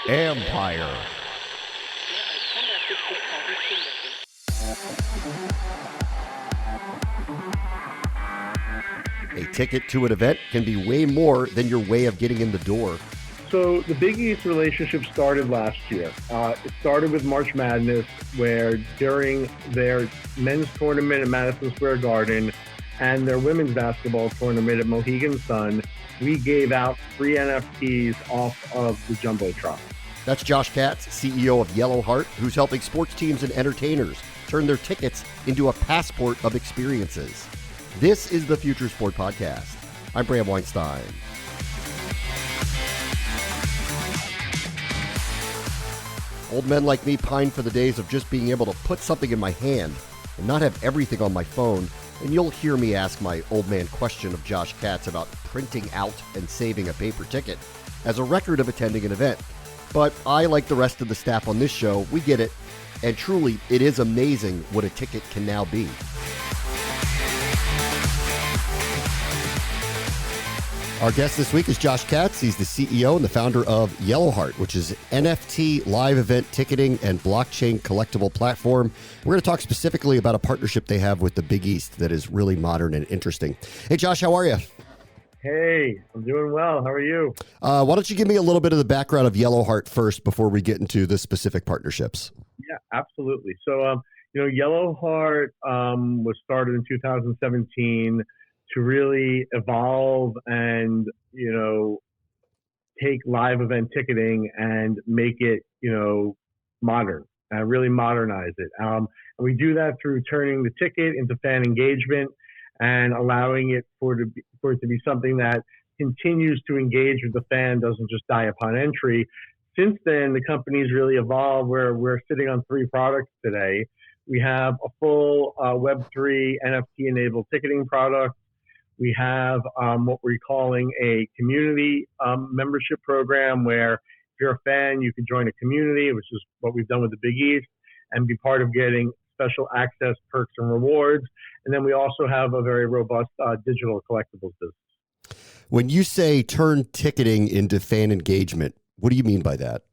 Empire. A ticket to an event can be way more than your way of getting in the door. So the Big East relationship started last year. It started with March Madness, where during their men's tournament at Madison Square Garden and their women's basketball tournament at Mohegan Sun, we gave out free NFTs off of the Jumbotron. That's Josh Katz, CEO of Yellowheart, who's helping sports teams and entertainers turn their tickets into a passport of experiences. This is the Future Sport Podcast. I'm Bram Weinstein. Old men like me pine for the days of just being able to put something in my hand and not have everything on my phone. And you'll hear me ask my old man question of Josh Katz about printing out and saving a paper ticket as a record of attending an event. But I, like the rest of the staff on this show, we get it. And truly, it is amazing what a ticket can now be. Our guest this week is Josh Katz. He's the CEO and the founder of Yellowheart, which is NFT live event ticketing and blockchain collectible platform. We're going to talk specifically about a partnership they have with the Big East that is really modern and interesting. Hey, Josh, how are you? Hey, I'm doing well. How are you? Why don't you give me a little bit of the background of Yellowheart first before we get into the specific partnerships? Yeah, absolutely. So, Yellowheart was started in 2017 to really evolve and, take live event ticketing and make it, modern, really modernize it. And we do that through turning the ticket into fan engagement and allowing it for it to be something that continues to engage with the fan, doesn't just die upon entry. Since then, the company's really evolved where we're sitting on 3 products today. We have a full Web3 NFT-enabled ticketing product. We have what we're calling a community membership program where if you're a fan, you can join a community, which is what we've done with the Big East, and be part of getting special access, perks, and rewards. And then we also have a very robust digital collectibles business. When you say turn ticketing into fan engagement, what do you mean by that?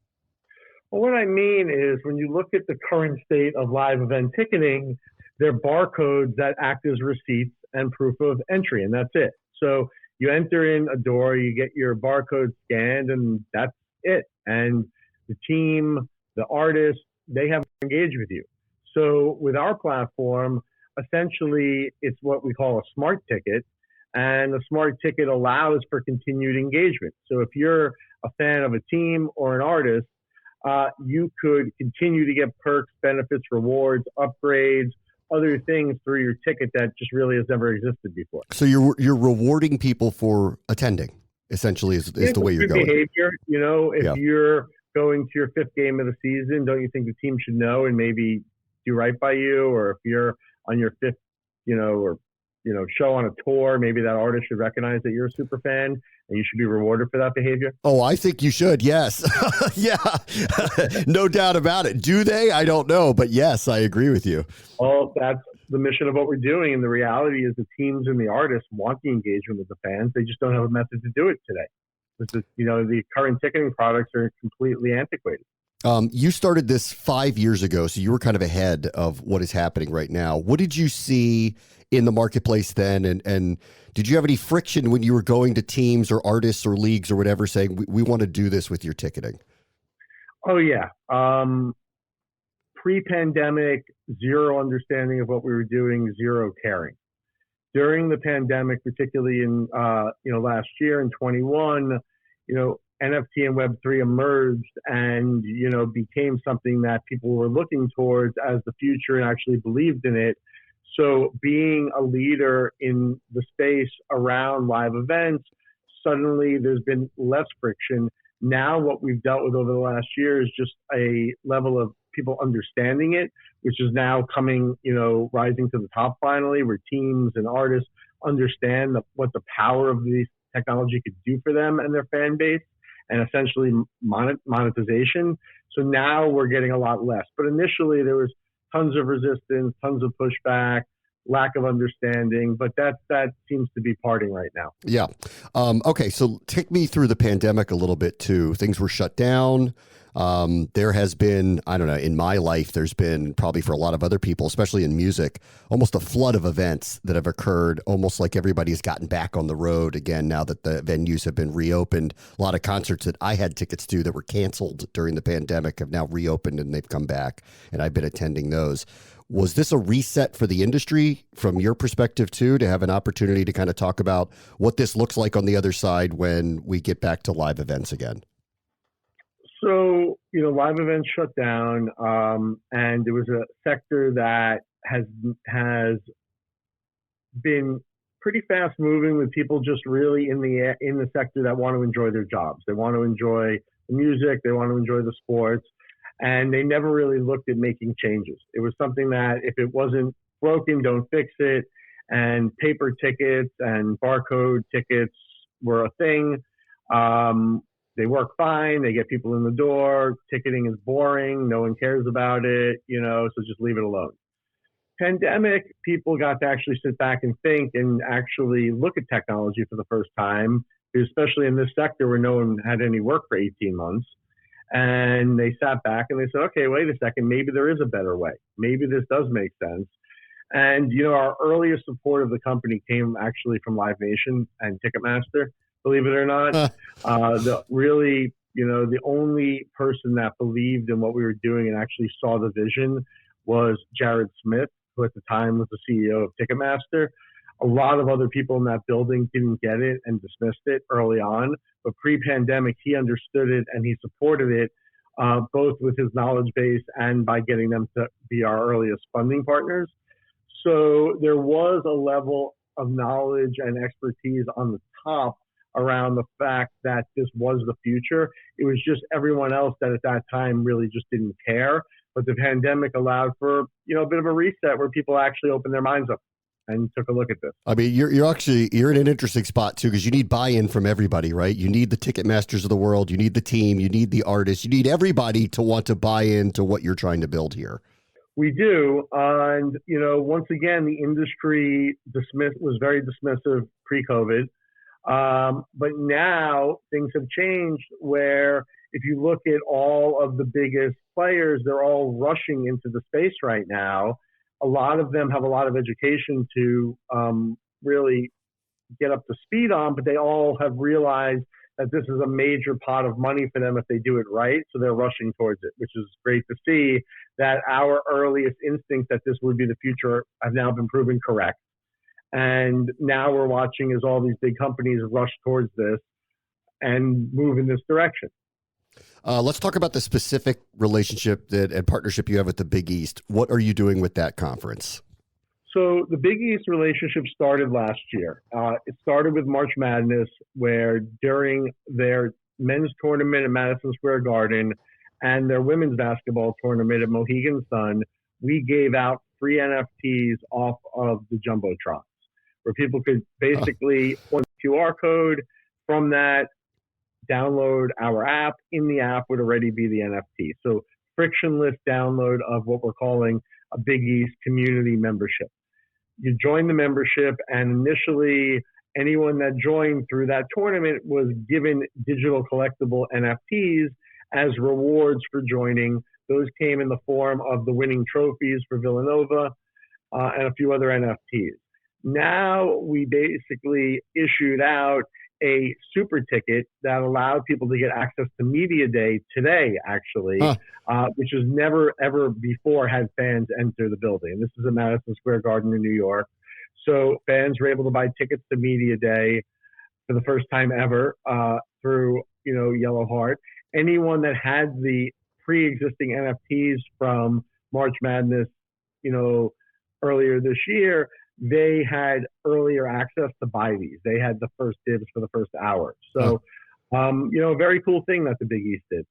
Well, what I mean is when you look at the current state of live event ticketing, they're barcodes that act as receipts and proof of entry, and that's it. So you enter in a door, you get your barcode scanned, and that's it. And the team, the artist, they have to engage with you. So with our platform, essentially, it's what we call a smart ticket, and a smart ticket allows for continued engagement. So if you're a fan of a team or an artist, you could continue to get perks, benefits, rewards, upgrades, other things through your ticket that just really has never existed before. So you're rewarding people for attending, essentially, is the way you're going. Behavior, if you're going to your 5th game of the season, don't you think the team should know and maybe do right by you? Or if you're on your 5th, show on a tour, maybe that artist should recognize that you're a super fan and you should be rewarded for that behavior. Oh, I think you should. Yes. Yeah, no doubt about it. Do they? I don't know. But yes, I agree with you. Well, that's the mission of what we're doing. And the reality is the teams and the artists want the engagement with the fans. They just don't have a method to do it today. The current ticketing products are completely antiquated. You started this 5 years ago, so you were kind of ahead of what is happening right now. What did you see in the marketplace then? And did you have any friction when you were going to teams or artists or leagues or whatever saying, we want to do this with your ticketing? Oh, yeah. Pre-pandemic, zero understanding of what we were doing, zero caring. During the pandemic, particularly in last year in 21, NFT and Web3 emerged and, became something that people were looking towards as the future and actually believed in it. So being a leader in the space around live events, suddenly there's been less friction. Now what we've dealt with over the last year is just a level of people understanding it, which is now coming, rising to the top finally, where teams and artists understand what the power of this technology could do for them and their fan base, and essentially monetization. So now we're getting a lot less. But initially there was tons of resistance, tons of pushback. lack of understanding, but that seems to be parting right now. Yeah. Okay. So take me through the pandemic a little bit too. Things were shut down. There has been, I don't know, in my life, there's been probably for a lot of other people, especially in music, almost a flood of events that have occurred, almost like everybody's gotten back on the road again now that the venues have been reopened. A lot of concerts that I had tickets to that were canceled during the pandemic have now reopened and they've come back, and I've been attending those. Was this a reset for the industry from your perspective too, to have an opportunity to kind of talk about what this looks like on the other side when we get back to live events again? So, live events shut down, and it was a sector that has been pretty fast moving, with people just really in the sector that want to enjoy their jobs. They want to enjoy the music, they want to enjoy the sports, and they never really looked at making changes. It was something that if it wasn't broken, don't fix it. And paper tickets and barcode tickets were a thing. They work fine. They get people in the door. Ticketing is boring. No one cares about it, so just leave it alone. Pandemic, people got to actually sit back and think and actually look at technology for the first time, especially in this sector where no one had any work for 18 months. And they sat back and they said, okay, wait a second, maybe there is a better way. Maybe this does make sense. And, our earliest support of the company came actually from Live Nation and Ticketmaster, believe it or not. The only person that believed in what we were doing and actually saw the vision was Jared Smith, who at the time was the CEO of Ticketmaster. A lot of other people in that building didn't get it and dismissed it early on. But pre-pandemic, he understood it and he supported it, both with his knowledge base and by getting them to be our earliest funding partners. So there was a level of knowledge and expertise on the top around the fact that this was the future. It was just everyone else that at that time really just didn't care. But the pandemic allowed for, a bit of a reset where people actually opened their minds up and took a look at this. I mean, you're in an interesting spot too, because you need buy-in from everybody, right? You need the ticket masters of the world, you need the team, you need the artists, you need everybody to want to buy into what you're trying to build here. We do, and once again, the industry was very dismissive pre-COVID, but now things have changed. Where if you look at all of the biggest players, they're all rushing into the space right now. A lot of them have a lot of education to really get up to speed on, but they all have realized that this is a major pot of money for them if they do it right. So they're rushing towards it, which is great to see that our earliest instincts that this would be the future have now been proven correct. And now we're watching as all these big companies rush towards this and move in this direction. Let's talk about the specific relationship and partnership you have with the Big East. What are you doing with that conference? So the Big East relationship started last year. It started with March Madness, where during their men's tournament at Madison Square Garden and their women's basketball tournament at Mohegan Sun, we gave out free NFTs off of the Jumbotrons, where people could basically point the QR code from that, download our app. In the app would already be the NFT. So frictionless download of what we're calling a Big East community membership. You join the membership, and initially anyone that joined through that tournament was given digital collectible NFTs as rewards for joining. Those came in the form of the winning trophies for Villanova and a few other NFTs. Now we basically issued out a super ticket that allowed people to get access to Media Day today, actually, which has never, ever before had fans enter the building. This is at Madison Square Garden in New York. So fans were able to buy tickets to Media Day for the first time ever through, Yellowheart. Anyone that had the pre-existing NFTs from March Madness, earlier this year, they had earlier access to buy these. They had the first dibs for the first hour. So, a very cool thing that the Big East did.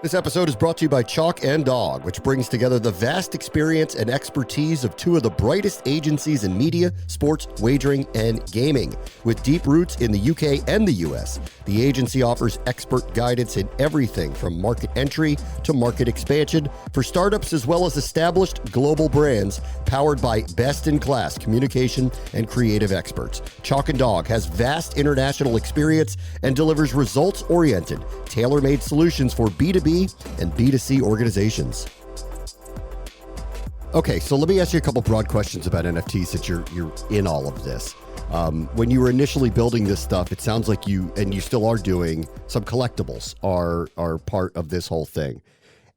This episode is brought to you by Chalk and Dog, which brings together the vast experience and expertise of two of the brightest agencies in media, sports, wagering, and gaming. With deep roots in the UK and the US, the agency offers expert guidance in everything from market entry to market expansion for startups as well as established global brands powered by best-in-class communication and creative experts. Chalk and Dog has vast international experience and delivers results-oriented, tailor-made solutions for B2B and B2C organizations. Okay, so let me ask you a couple broad questions about NFTs since you're in all of this. When you were initially building this stuff, it sounds like you still are doing some collectibles are part of this whole thing.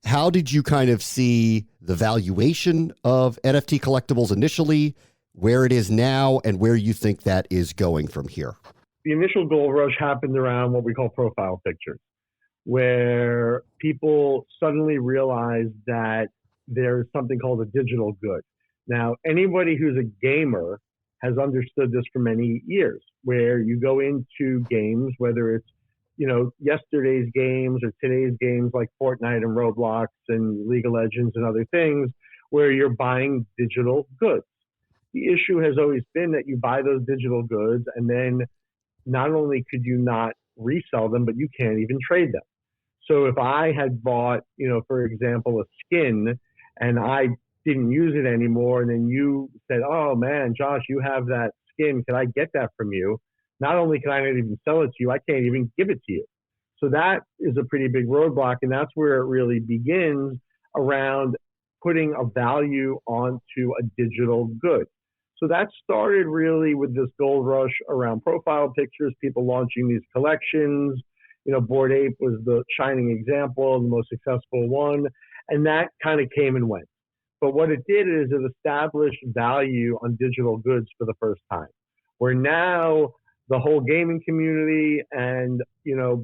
How did you kind of see the valuation of NFT collectibles initially, where it is now, and where you think that is going from here? The initial gold rush happened around what we call profile pictures, where people suddenly realized that there's something called a digital good. Now, anybody who's a gamer has understood this for many years, where you go into games, whether it's, yesterday's games or today's games like Fortnite and Roblox and League of Legends and other things, where you're buying digital goods. The issue has always been that you buy those digital goods and then not only could you not resell them, but you can't even trade them. So if I had bought, for example, a skin and I didn't use it anymore, and then you said, oh man, Josh, you have that skin, can I get that from you? Not only can I not even sell it to you, I can't even give it to you. So that is a pretty big roadblock, and that's where it really begins around putting a value onto a digital good. So that started really with this gold rush around profile pictures, people launching these collections. Bored Ape was the shining example, the most successful one, and that kind of came and went. But what it did is it established value on digital goods for the first time, where now the whole gaming community and,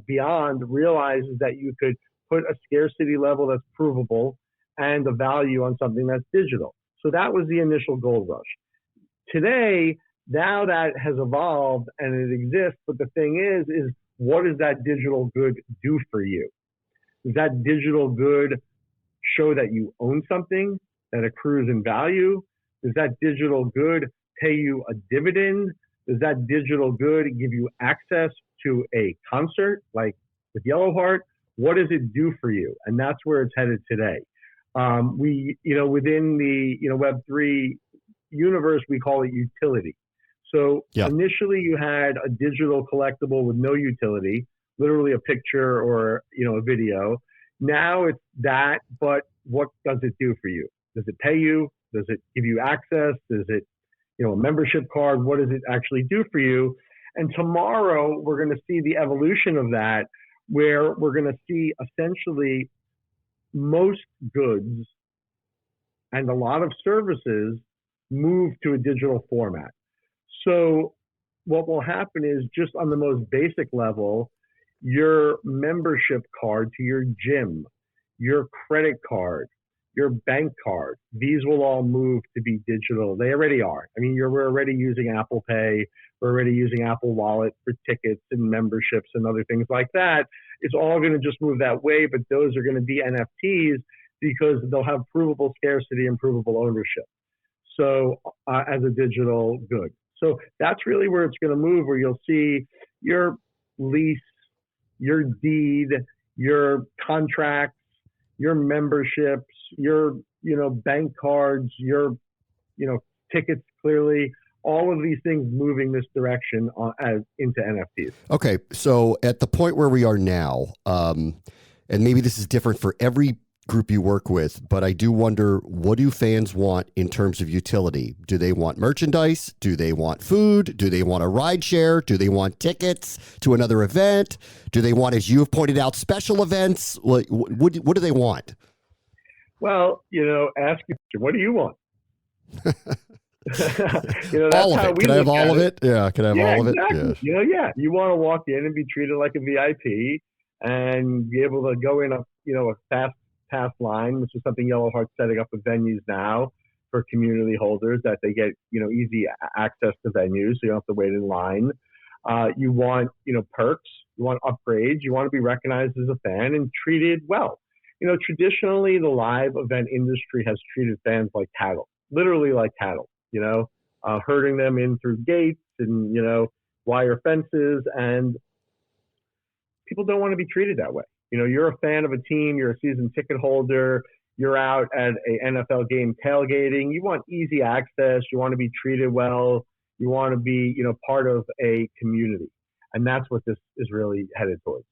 beyond realizes that you could put a scarcity level that's provable and a value on something that's digital. So that was the initial gold rush. Today, now that has evolved and it exists, but the thing is what does that digital good do for you? Does that digital good show that you own something that accrues in value? Does that digital good pay you a dividend? Does that digital good give you access to a concert like with Yellowheart? What does it do for you? And that's where it's headed today. Within the Web3 universe, we call it utility. So Initially you had a digital collectible with no utility, literally a picture or, a video. Now it's that, but what does it do for you? Does it pay you? Does it give you access? Does it, a membership card? What does it actually do for you? And tomorrow we're going to see the evolution of that, where we're going to see essentially most goods and a lot of services move to a digital format. So what will happen is, just on the most basic level, your membership card to your gym, your credit card, your bank card, these will all move to be digital. They already are. I mean, we're already using Apple Pay. We're already using Apple Wallet for tickets and memberships and other things like that. It's all going to just move that way, but those are going to be NFTs because they'll have provable scarcity and provable ownership. So as a digital good. So that's really where it's going to move, where you'll see your lease, your deed, your contracts, your memberships, your, bank cards, your, tickets, clearly, all of these things moving this direction into NFTs. Okay. So at the point where we are now, and maybe this is different for every group you work with, but I do wonder, what do fans want in terms of utility? Do they want merchandise? Do they want food? Do they want a ride share? Do they want tickets to another event? Do they want, as you have pointed out, special events? What do they want? Well, ask you, what do you want? That's all of it. Can I have all of it? Yeah. Can I have all of it? Exactly. Yeah. You want to walk in and be treated like a VIP and be able to go in a fast pass line, which is something Yellowheart's setting up with venues now for community holders, that they get, easy access to venues, so you don't have to wait in line. You want, perks, you want upgrades, you want to be recognized as a fan and treated well. Traditionally the live event industry has treated fans like cattle, literally like cattle, herding them in through gates and, wire fences. And people don't want to be treated that way. You're a fan of a team, you're a season ticket holder, you're out at a NFL game tailgating. You want easy access. You want to be treated well. You want to be, part of a community. And that's what this is really headed towards.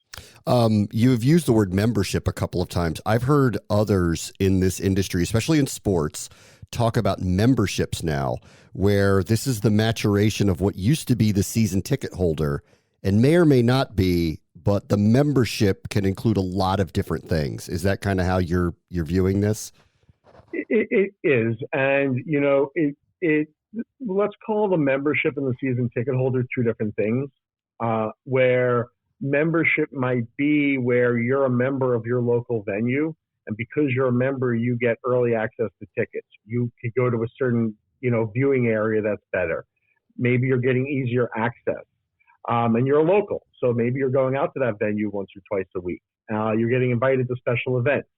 You've used the word membership a couple of times. I've heard others in this industry, especially in sports, talk about memberships now, where this is the maturation of what used to be the season ticket holder and may or may not be, but the membership can include a lot of different things. Is that kind of how you're viewing this? It is. And, let's call the membership and the season ticket holder two different things, where membership might be where you're a member of your local venue. And because you're a member, you get early access to tickets. You could go to a certain, viewing area that's better. Maybe you're getting easier access. And you're a local. So maybe you're going out to that venue once or twice a week. You're getting invited to special events.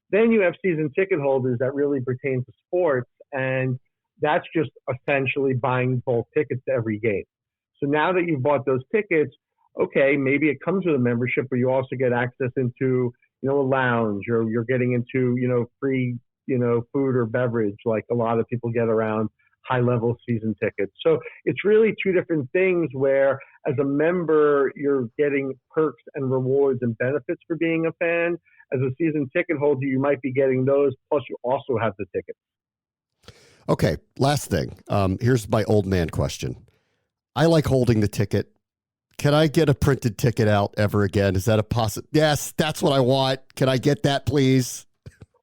Then you have season ticket holders that really pertain to sports. And that's just essentially buying bulk tickets to every game. So now that you've bought those tickets, okay, maybe it comes with a membership, but you also get access into, a lounge, or you're getting into, free, food or beverage, like a lot of people get around high-level season tickets. So it's really two different things where, as a member, you're getting perks and rewards and benefits for being a fan. As a season ticket holder, you might be getting those, plus you also have the tickets. Okay, last thing. Here's my old man question. I like holding the ticket. Can I get a printed ticket out ever again? Is that a possible? Yes, that's what I want. Can I get that, please?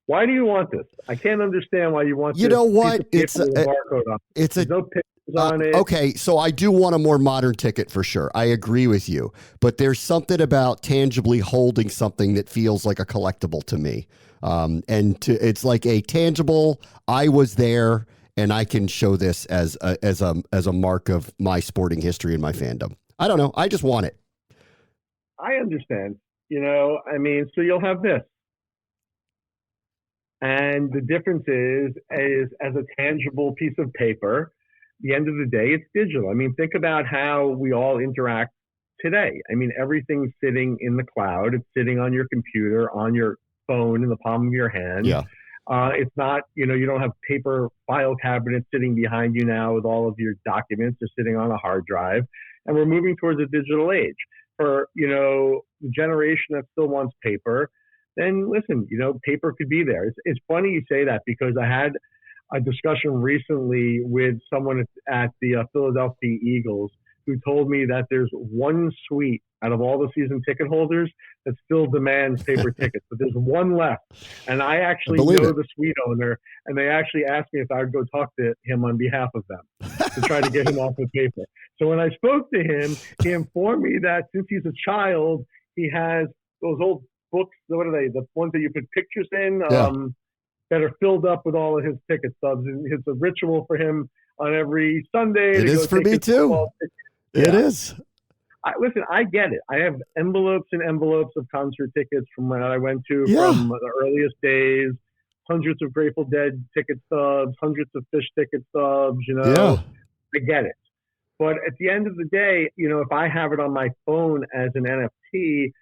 Why do you want this? I can't understand why you want this. You know what? There's no pictures on it. Okay, so I do want a more modern ticket for sure. I agree with you. But there's something about tangibly holding something that feels like a collectible to me. It's like a tangible, I was there, and I can show this as a mark of my sporting history and my fandom. I don't know. I just want it. I understand. So you'll have this. And the difference is as a tangible piece of paper, the end of the day, it's digital. Think about how we all interact today. Everything's sitting in the cloud. It's sitting on your computer, on your phone, in the palm of your hand. Yeah. It's not, you don't have paper file cabinets sitting behind you now with all of your documents. They're sitting on a hard drive. And we're moving towards a digital age. For, the generation that still wants paper, then listen, paper could be there. It's funny you say that, because I had a discussion recently with someone at the Philadelphia Eagles who told me that there's one suite out of all the season ticket holders that still demands paper tickets, but there's one left. And I actually know the suite owner, and they actually asked me if I would go talk to him on behalf of them to try to get him off the paper. So when I spoke to him, he informed me that since he's a child, he has those old books. What are they? The ones that you put pictures in, that are filled up with all of his ticket stubs. And it's a ritual for him on every Sunday. It is for me too. It is. Listen, I get it. I have envelopes and envelopes of concert tickets from when I went to from the earliest days, hundreds of Grateful Dead ticket stubs, hundreds of Fish ticket stubs, I get it. But at the end of the day, if I have it on my phone as an NFT,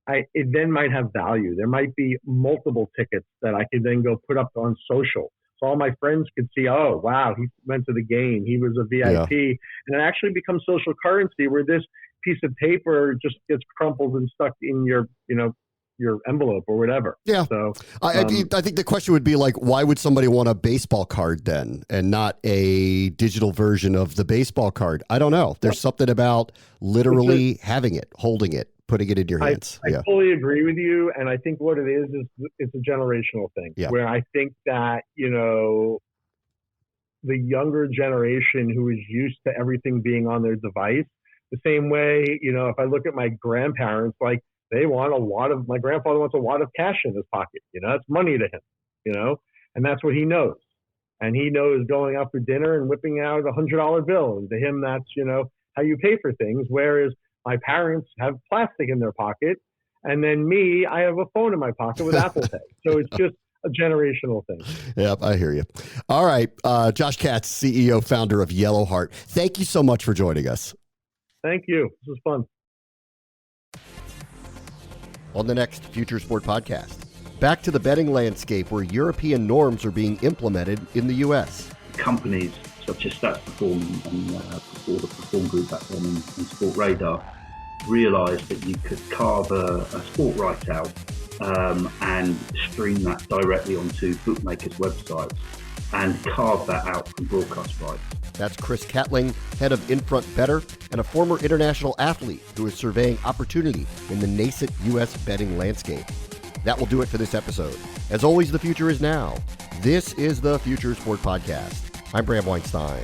it then might have value. There might be multiple tickets that I could then go put up on social. So all my friends could see, oh, wow, he went to the game. He was a VIP. And it actually becomes social currency, where this piece of paper just gets crumpled and stuck in your envelope or whatever. Yeah. So I think the question would be like, why would somebody want a baseball card then and not a digital version of the baseball card? I don't know. There's something about literally having it, holding it, putting it in your hands. I fully agree with you. And I think what it is it's a generational thing where I think that, the younger generation who is used to everything being on their device, the same way, if I look at my grandparents, like they want my grandfather wants a lot of cash in his pocket, that's money to him, and that's what he knows. And he knows going out for dinner and whipping out $100 bill. And to him, that's, how you pay for things. Whereas my parents have plastic in their pocket, And then me, I have a phone in my pocket with Apple Pay. So it's just a generational thing. Yep, I hear you. All right. Josh Katz, CEO, founder of Yellowheart. Thank you so much for joining us. Thank you. This was fun. On the next Future Sport podcast, back to the betting landscape where European norms are being implemented in the U.S. Companies such as Stats Perform and the Perform Group platform and Sport Radar realised that you could carve a sport right out and stream that directly onto bookmakers' websites and carve that out from broadcast rights. That's Chris Catling, head of Infront Better and a former international athlete who is surveying opportunity in the nascent U.S. betting landscape. That will do it for this episode. As always, the future is now. This is the Future Sport Podcast. I'm Bram Weinstein.